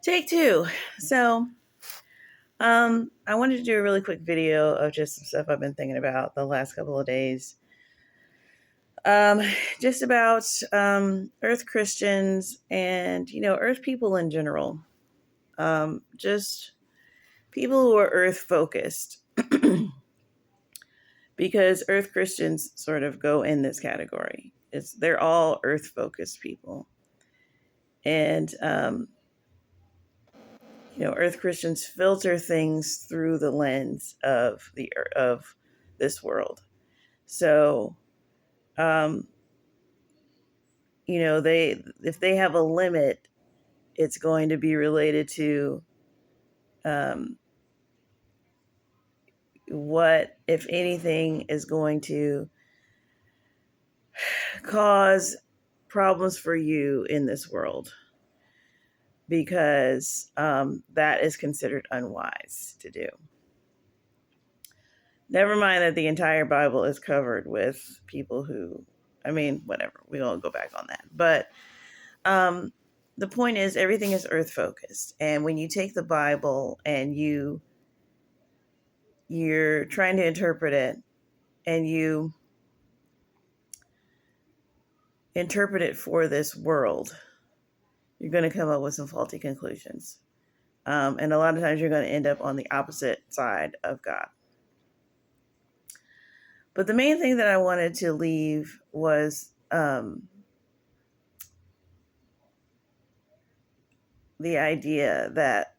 Take two. So, I wanted to do a really quick video of just some stuff I've been thinking about the last couple of days. Um, just about Earth Christians and Earth people in general. Just people who are Earth focused, because Earth Christians sort of go in this category. They're all Earth focused people, and Earth Christians filter things through the lens of this world. So, um, they if they have a limit, it's going to be related to um, what, if anything, is going to cause problems for you in this world, because that is considered unwise to do. Never mind that the entire Bible is covered with people who, whatever. We won't go back on that. But the point is, everything is earth focused. And when you take the Bible and you're trying to interpret it, and you interpret it for this world, you're going to come up with some faulty conclusions. And a lot of times you're going to end up on the opposite side of God. But the main thing that I wanted to leave was the idea that,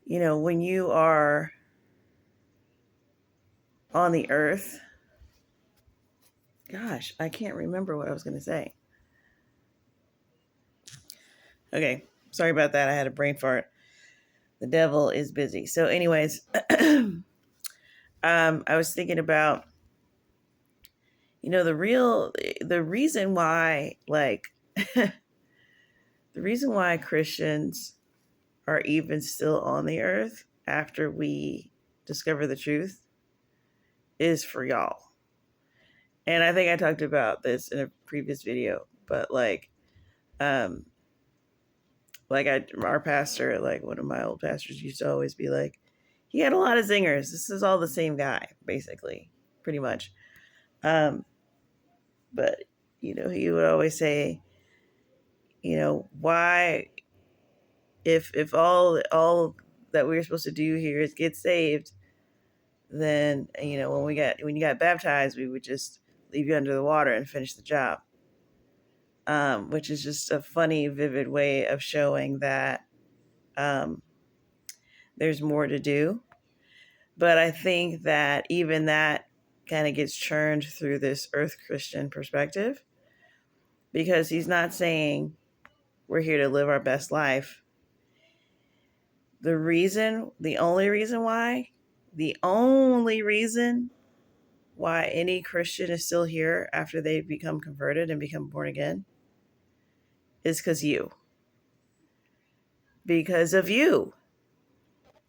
when you are on the earth, gosh, I can't remember what I was going to say. Okay, sorry about that. I had a brain fart. The devil is busy. So, anyways, I was thinking about, the reason why, the reason why Christians are even still on the earth after we discover the truth is for y'all. And I think I talked about this in a previous video, but our pastor, one of my old pastors, used to always be like, he had a lot of zingers. This is all the same guy, basically, pretty much. But he would always say, why, if all that we're supposed to do here is get saved, then when you got baptized, we would just leave you under the water and finish the job. Which is just a funny, vivid way of showing that there's more to do. But I think that even that kind of gets churned through this Earth Christian perspective, because he's not saying we're here to live our best life. The only reason why any Christian is still here after they become converted and become born again is because of you.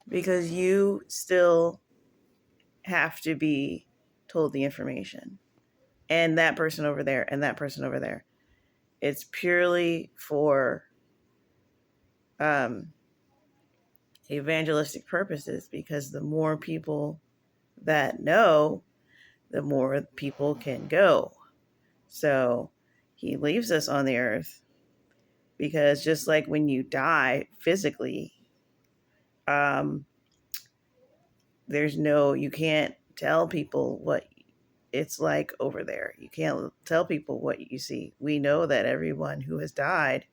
Because you still have to be told the information. And that person over there, and that person over there. It's purely for evangelistic purposes, because the more people that know, the more people can go. So he leaves us on the earth because, just like when you die physically, you can't tell people what it's like over there. You can't tell people what you see. We know that everyone who has died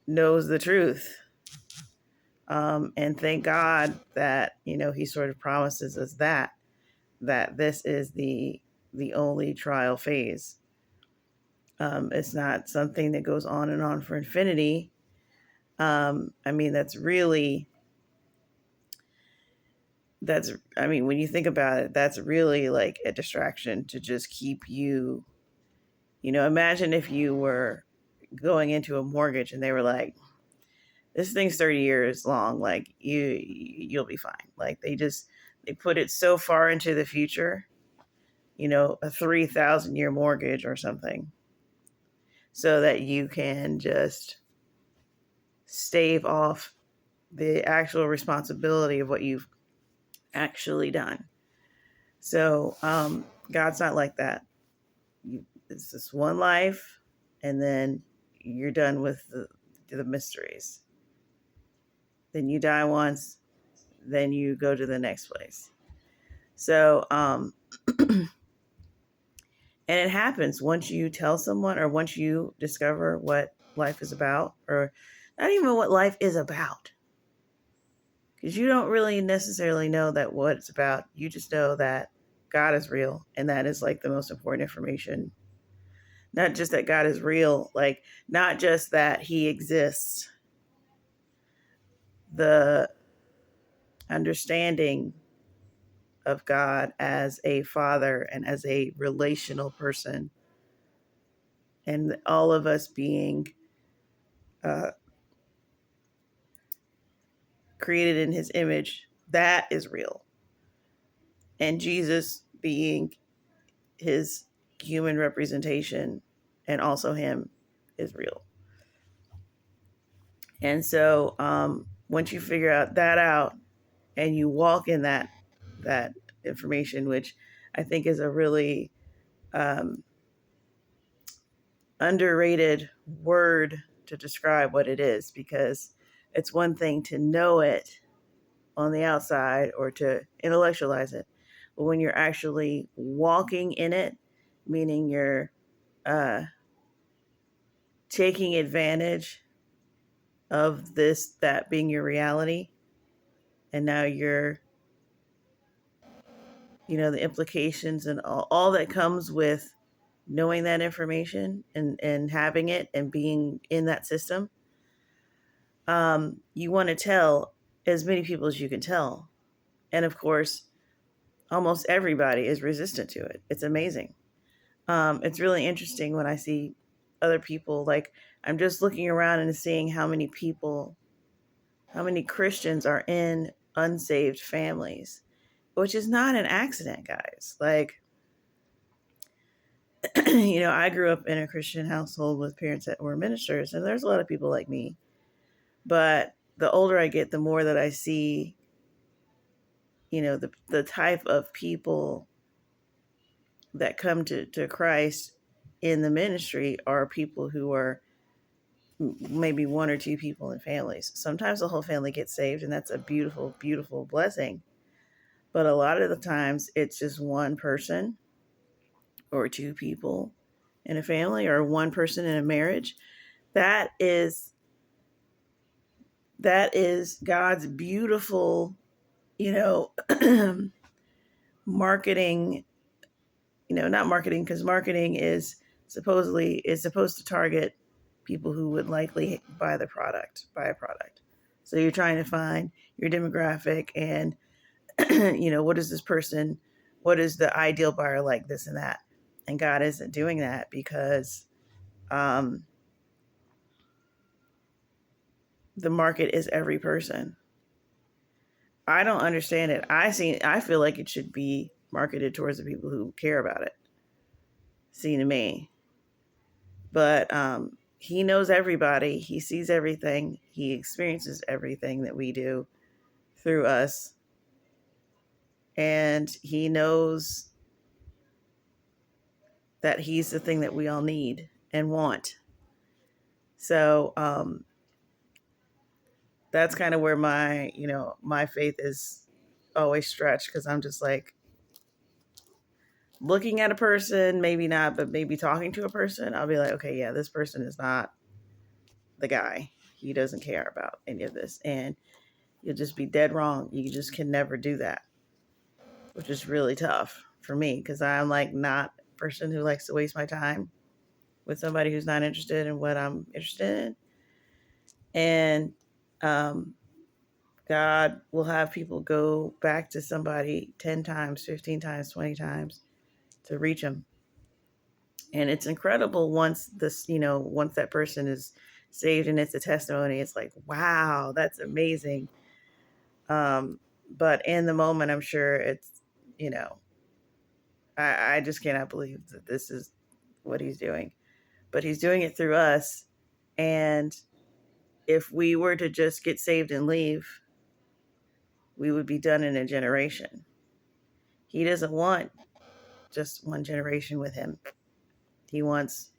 knows the truth. And thank God that, he sort of promises us that this is the only trial phase. It's not something that goes on and on for infinity. When you think about it, that's really like a distraction to just keep you, imagine if you were going into a mortgage and they were like, this thing's 30 years long, like you'll be fine. Like they put it so far into the future, a 3,000 year mortgage or something, so that you can just stave off the actual responsibility of what you've actually done. So God's not like that. It's just one life, and then you're done with the mysteries. Then you die once, then you go to the next place. So, and it happens once you tell someone, or once you discover what life is about, or not even what life is about. Because you don't really necessarily know that what it's about. You just know that God is real, and that is like the most important information. Not just that God is real, like not just that he exists. The understanding of God as a father and as a relational person, and all of us being created in his image, that is real. And Jesus being his human representation and also him is real. And so once you figure out and you walk in that information, which I think is a really underrated word to describe what it is, because it's one thing to know it on the outside or to intellectualize it, but when you're actually walking in it, meaning you're taking advantage of that being your reality, and now you're, the implications and all that comes with knowing that information and having it and being in that system. You want to tell as many people as you can tell. And of course, almost everybody is resistant to it. It's amazing. It's really interesting when I see other people, like I'm just looking around and seeing how many Christians are in unsaved families, which is not an accident, guys. Like, I grew up in a Christian household with parents that were ministers, and there's a lot of people like me. But the older I get, the more that I see, the type of people that come to Christ in the ministry are people who are maybe one or two people in families. Sometimes the whole family gets saved, and that's a beautiful, beautiful blessing. But a lot of the times it's just one person or two people in a family, or one person in a marriage. That is God's beautiful, marketing, not marketing, because marketing is supposed to target people who would likely buy a product. So you're trying to find your demographic and, what is this person, what is the ideal buyer like, this and that. And God isn't doing that, because the market is every person. I don't understand it. I feel like it should be marketed towards the people who care about it. Seem to me. But he knows everybody. He sees everything. He experiences everything that we do through us. And he knows that he's the thing that we all need and want. So that's kind of where my faith is always stretched, because I'm just like looking at a person, maybe not, but maybe talking to a person. I'll be like, okay, yeah, this person is not the guy. He doesn't care about any of this. And you'll just be dead wrong. You just can never do that, which is really tough for me, because I'm like not a person who likes to waste my time with somebody who's not interested in what I'm interested in. And God will have people go back to somebody 10 times, 15 times, 20 times to reach them. And it's incredible once that person is saved and it's a testimony. It's like, wow, that's amazing. But in the moment, I'm sure it's, I just cannot believe that this is what he's doing. but he's doing it through us. And if we were to just get saved and leave, we would be done in a generation. He doesn't want just one generation with him. He wants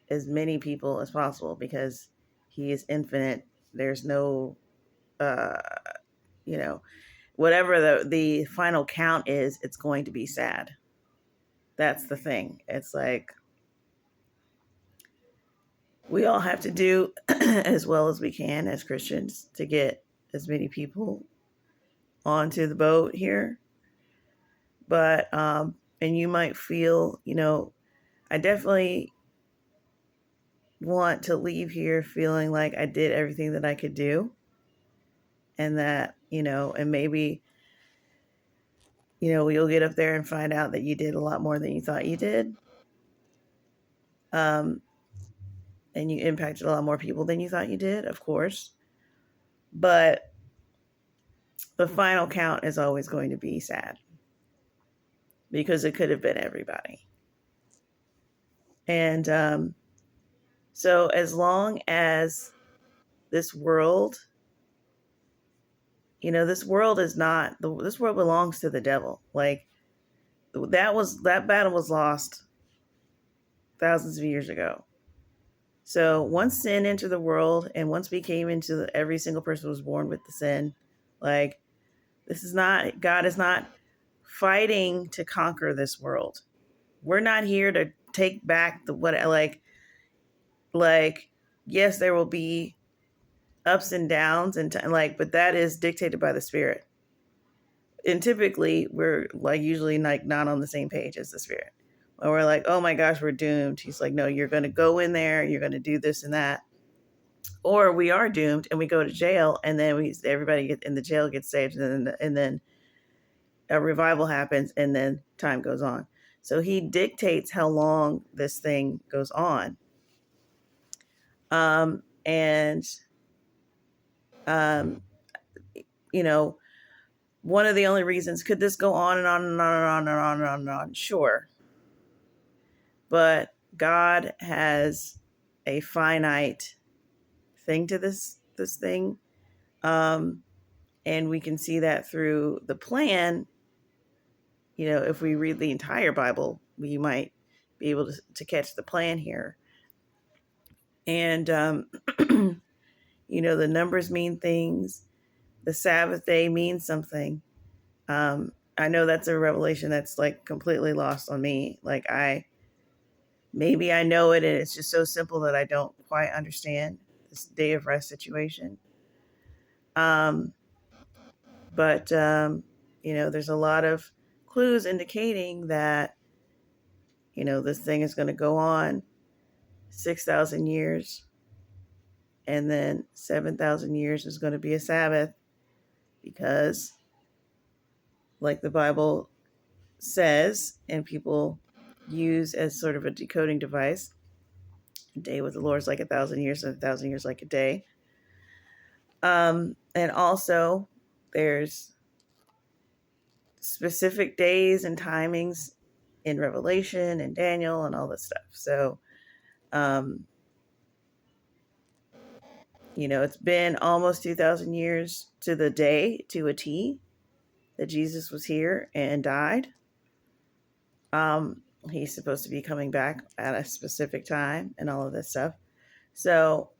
as many people as possible because he is infinite. There's no, uh, you know, whatever the final count is, it's going to be sad. That's the thing. It's like we all have to do as well as we can as Christians to get as many people onto the boat here. But, and you might feel, I definitely want to leave here feeling like I did everything that I could do. And that, and maybe, you'll get up there and find out that you did a lot more than you thought you did. And you impacted a lot more people than you thought you did, of course. But the final count is always going to be sad because it could have been everybody. And so as long as this world, this world is not, this world belongs to the devil. Like that battle was lost thousands of years ago. So once sin entered the world and once we came into every single person was born with the sin, like God is not fighting to conquer this world. We're not here to take back yes, there will be ups and downs but that is dictated by the Spirit. And typically we're usually not on the same page as the Spirit. When we're like, oh my gosh, we're doomed. He's like, no, you're going to go in there. You're going to do this and that. Or we are doomed and we go to jail and then everybody in the jail gets saved and then a revival happens and then time goes on. So he dictates how long this thing goes on. One of the only reasons, could this go on and on and on and on and on and on and on? Sure. But God has a finite thing to this thing. And we can see that through the plan. If we read the entire Bible, we might be able to catch the plan here. And, the numbers mean things. The Sabbath day means something. I know that's a revelation that's completely lost on me. Maybe I know it and it's just so simple that I don't quite understand this day of rest situation. But there's a lot of clues indicating that, this thing is going to go on 6,000 years and then 7,000 years is going to be a Sabbath because like the Bible says, and people use as sort of a decoding device, a day with the Lord is like 1,000 years and 1,000 years like a day. And also there's specific days and timings in Revelation and Daniel and all this stuff. So, it's been almost 2,000 years to the day, to a T, that Jesus was here and died. He's supposed to be coming back at a specific time and all of this stuff. So,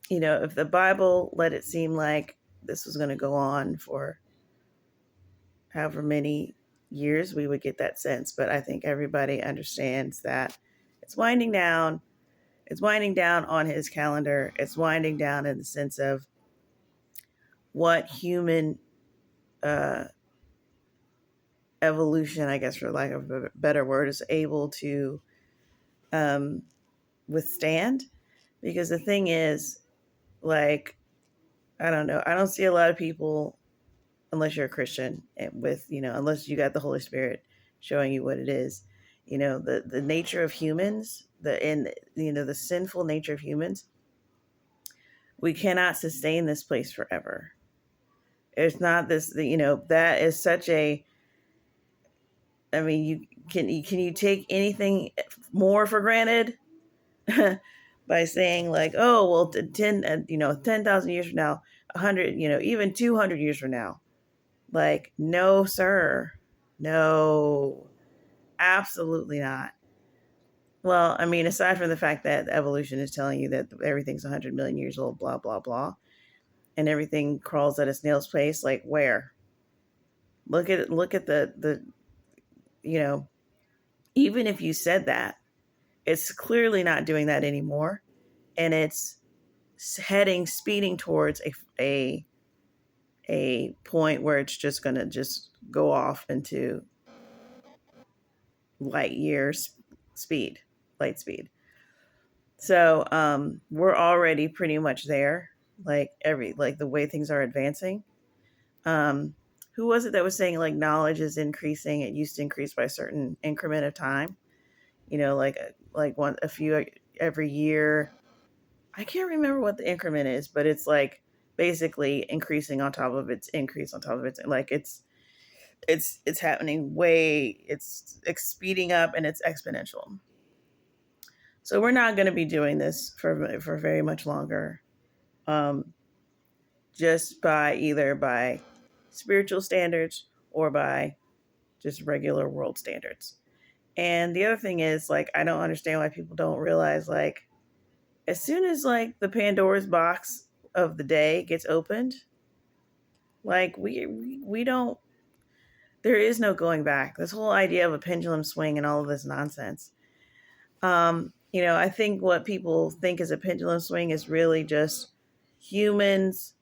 if the Bible let it seem like this was going to go on for however many years, we would get that sense. But I think everybody understands that it's winding down. It's winding down on his calendar. It's winding down in the sense of what human evolution, I guess, for lack of a better word, is able to withstand. Because the thing is, I don't know, I don't see a lot of people, unless you're a Christian, unless you got the Holy Spirit showing you what it is, the nature of humans, the sinful nature of humans, we cannot sustain this place forever. It's not this, that is such a, can you take anything more for granted by saying like, oh well, 10,000 years from now, 100, even 200 years from now? Like, no, sir, no, absolutely not. Well, I mean, aside from the fact that evolution is telling you that everything's 100 million years old, blah blah blah, and everything crawls at a snail's pace, like where? Look at the you know, even if you said that, it's clearly not doing that anymore, and it's speeding towards a point where it's just going to just go off into light years speed, light speed. So we're already pretty much there, like the way things are advancing. Um, who was it that was saying like knowledge is increasing? It used to increase by a certain increment of time. Like one a few every year. I can't remember what the increment is, but it's like basically increasing on top of its increase on top of its, like it's happening way, it's speeding up, and it's exponential. So we're not going to be doing this for very much longer. Um, just by either by spiritual standards or by just regular world standards. And the other thing is, like, I don't understand why people don't realize, like, as soon as like the Pandora's box of the day gets opened, like we don't, there is no going back. This whole idea of a pendulum swing and all of this nonsense. I think what people think is a pendulum swing is really just humans,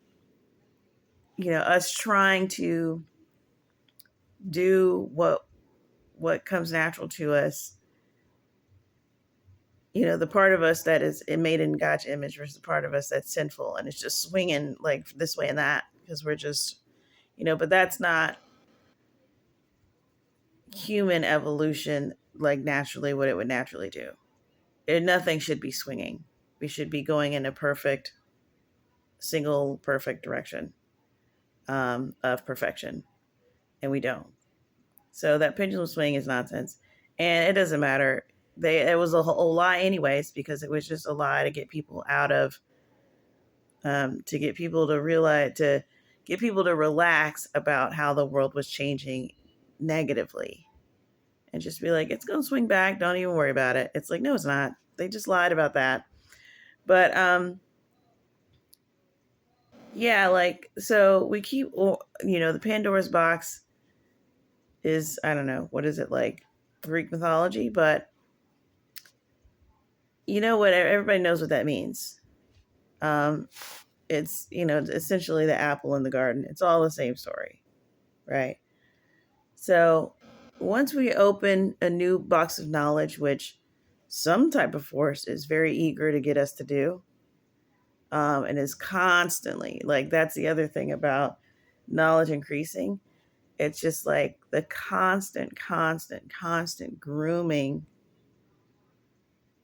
us trying to do what comes natural to us. The part of us that is made in God's image versus the part of us that's sinful, and it's just swinging like this way and that because we're just, but that's not human evolution, like naturally what it would naturally do. Nothing should be swinging. We should be going in a perfect direction of perfection, and we don't. So that pendulum swing is nonsense, and it doesn't matter. It was a whole lie anyways, because it was just a lie to get people out of, to get people to realize, to get people to relax about how the world was changing negatively, and just be like, it's going to swing back. Don't even worry about it. It's like, no, it's not. They just lied about that. But yeah, like, so we keep, the Pandora's box is, I don't know, what is it, like Greek mythology? But you know what? Everybody knows what that means. It's, essentially the apple in the garden. It's all the same story, right? So once we open a new box of knowledge, which some type of force is very eager to get us to do, and is constantly, like, that's the other thing about knowledge increasing. It's just like the constant grooming.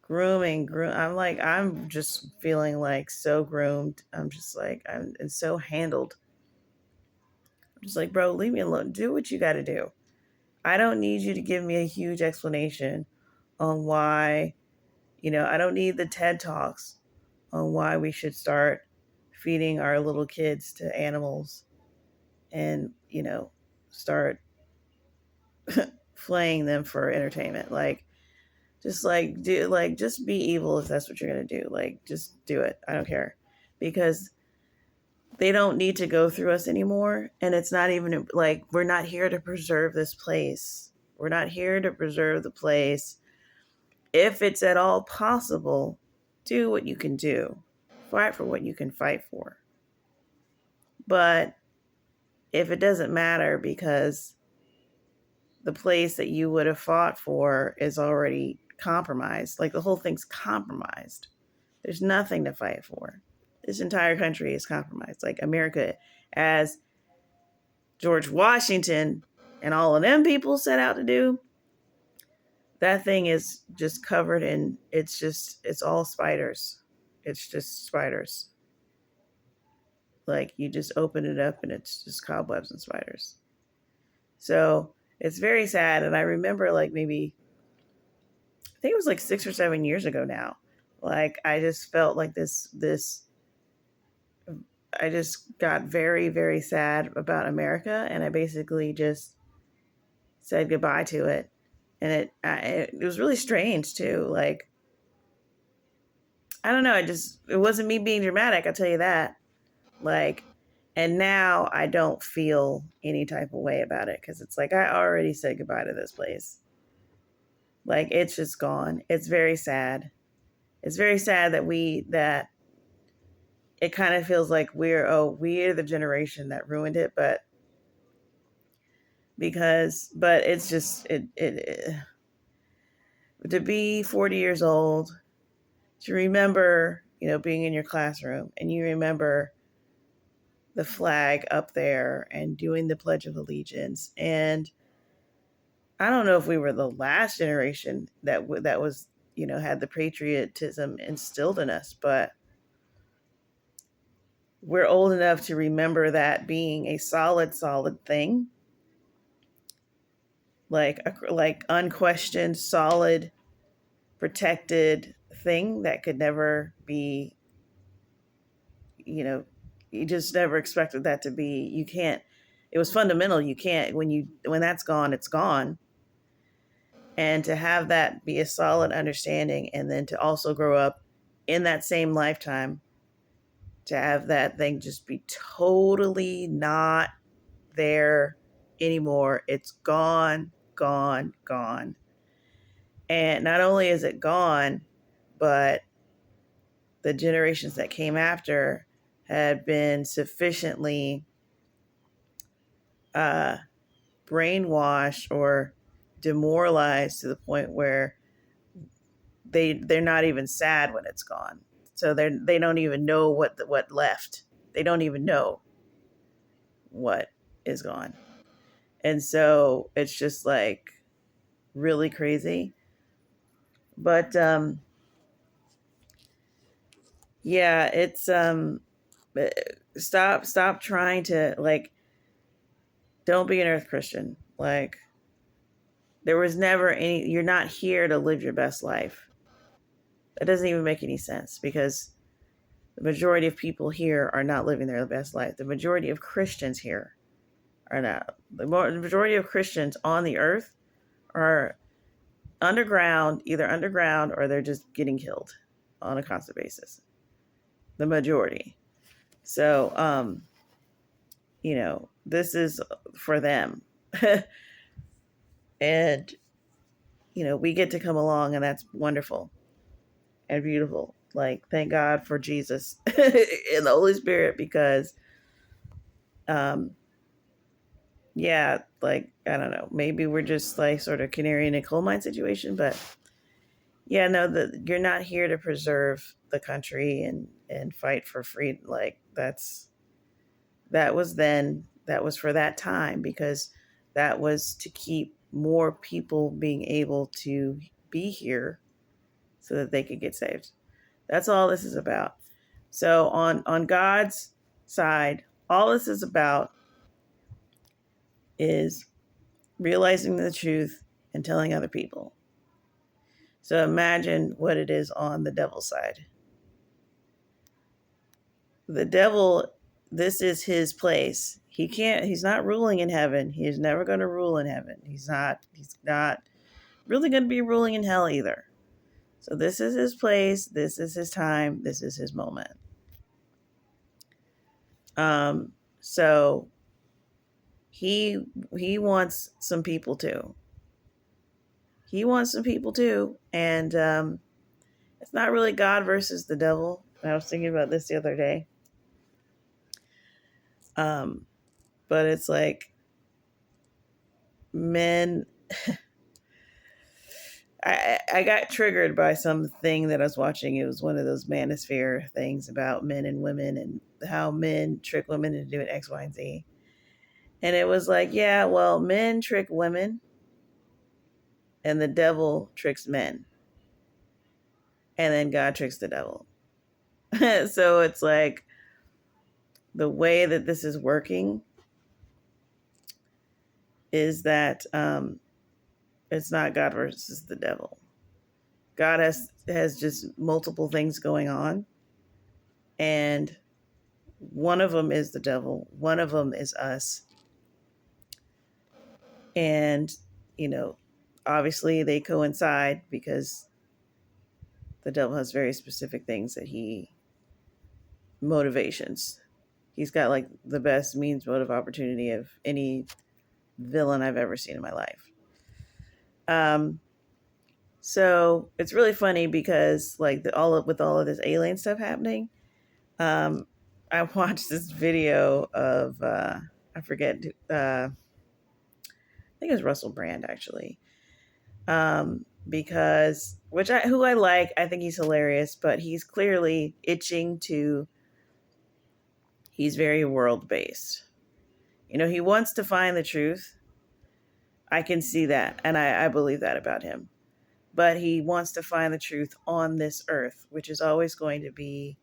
I'm just feeling like so groomed. I'm just like, I'm and so handled. I'm just like, bro, leave me alone. Do what you got to do. I don't need you to give me a huge explanation on why, I don't need the TED Talks on why we should start feeding our little kids to animals and, start flaying them for entertainment. Like, just be evil if that's what you're going to do. Like, just do it. I don't care. Because they don't need to go through us anymore. And it's not even like, we're not here to preserve this place. We're not here to preserve the place. If it's at all possible, do what you can do. Fight for what you can fight for. But if it doesn't matter because the place that you would have fought for is already compromised, like the whole thing's compromised, there's nothing to fight for. This entire country is compromised. Like America, as George Washington and all of them people set out to do, that thing is just covered in, it's all spiders. It's just spiders. Like, you just open it up and it's just cobwebs and spiders. So It's very sad. And I remember like maybe, I think it was like 6 or 7 years ago now. Like I just felt like this I just got very, very sad about America, and I basically just said goodbye to it. And it was really strange too. Like I don't know, it wasn't me being dramatic, I'll tell you that. Like, and now I don't feel any type of way about it because it's like I already said goodbye to this place. Like it's just gone. It's very sad. It's very sad that it kind of feels like we're the generation that ruined it, but it's just to be 40 years old, to remember, being in your classroom and you remember the flag up there and doing the Pledge of Allegiance. And I don't know if we were the last generation that was, had the patriotism instilled in us, but we're old enough to remember that being a solid thing, like unquestioned, solid, protected thing that could never be, you just never expected that to be. You can't. It was fundamental. You can't when that's gone, it's gone. And to have that be a solid understanding, and then to also grow up in that same lifetime, to have that thing just be totally not there anymore. It's gone, gone, gone. And not only is it gone, but the generations that came after had been sufficiently brainwashed or demoralized to the point where they're not even sad when it's gone. So they don't even know what left. They don't even know what is gone. And so it's just like really crazy. But yeah, it's stop trying to, like, don't be an earth Christian. Like, there was never any, you're not here to live your best life. That doesn't even make any sense because the majority of people here are not living their best life. The majority of Christians here are not. The majority of Christians on the earth are either underground or they're just getting killed on a constant basis. The majority. So, this is for them. And, we get to come along, and that's wonderful and beautiful. Like, thank God for Jesus and the Holy Spirit, because, yeah, like, I don't know, maybe we're just like sort of canary in a coal mine situation, but yeah, no, you're not here to preserve the country and fight for freedom. Like, that was then, that was for that time, because that was to keep more people being able to be here so that they could get saved. That's all this is about. So on God's side, all this is about is realizing the truth and telling other people. So imagine what it is on the devil's side. The devil, this is his place. He's not ruling in heaven. He is never going to rule in heaven. He's not really going to be ruling in hell either. So this is his place. This is his time. This is his moment. So he wants some people too. He wants some people too. And it's not really God versus the devil. I was thinking about this the other day. But it's like men. I got triggered by something that I was watching. It was one of those manosphere things about men and women and how men trick women into doing X, Y, and Z. And it was like, yeah, well, men trick women and the devil tricks men. And then God tricks the devil. So it's like the way that this is working, is that it's not God versus the devil. God has just multiple things going on, and one of them is the devil, one of them is us. And, you know, obviously they coincide because the devil has very specific things that motivations. He's got like the best means, motive, opportunity of any villain I've ever seen in my life. So it's really funny because like with all of this alien stuff happening, I watched this video of I forget I think it was Russell Brand actually, because who I like, I think he's hilarious, but he's clearly itching to. He's very world based. You know, he wants to find the truth. I can see that, and I believe that about him. But he wants to find the truth on this earth, which is always going to be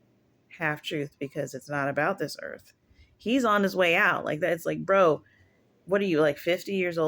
half truth because it's not about this earth. He's on his way out. Like that. It's like, bro, what are you, like 50 years old?